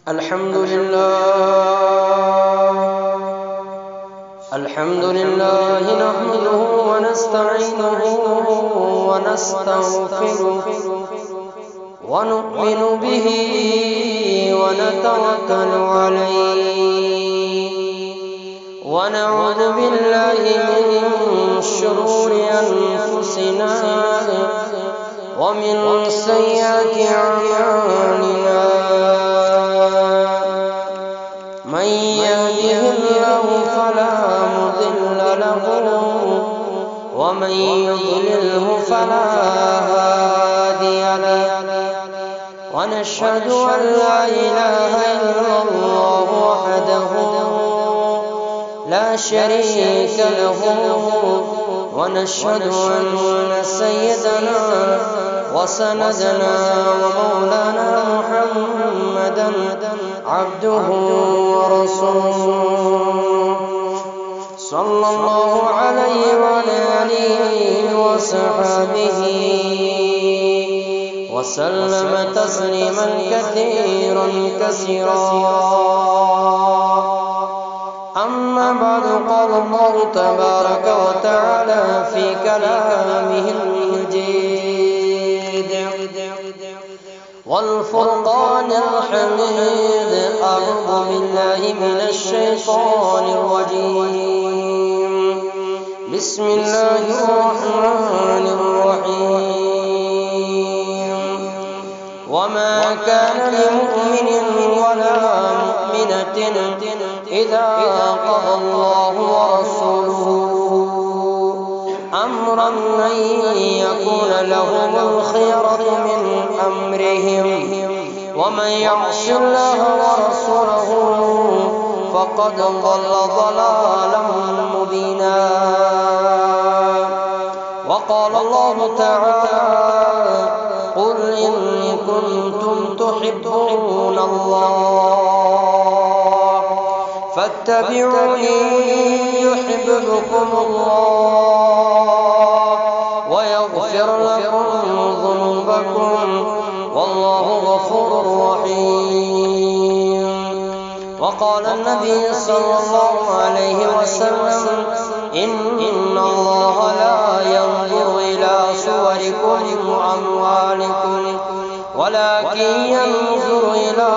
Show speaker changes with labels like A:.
A: الحمد لله نحمده ونستعينه ونستغفره ونؤمن به ونتوكل عليه ونعوذ بالله من شرور أنفسنا ومن سيئات أعمالنا. من يهده الله فلا مضل له ومن يضلله فلا هادي له. ونشهد أن لا إله إلا الله وحده لا شريك له. ونشهد أن سيدنا وسندنا ومولانا محمدا عبده ورسوله صلى الله عليه وعلى آله وصحبه وسلم تسليما كثيرا كثيرا. أما بعد، قال الله تبارك وتعالى في كلامه المجيد والفرقان الحميد: أعوذ بالله من الشيطان الرجيم. بسم الله الرحمن الرحيم. وما كان لمؤمن ولا مؤمنة إذا قضى الله ورسوله أمرا أن يكون لهم الخيرة من أمرهم ومن يعص الله ورسوله فقد ضل ضلالا مبينا. وقال الله تعالى: قل إن كنتم تحبون الله فاتبعوني يحببكم الله ويغفر لكم ذنوبكم والله غفور رحيم. وقال النبي صلى الله عليه وسلم: إن الله لا ينظر إلى صوركم وأموالكم ولكن ينظر إلى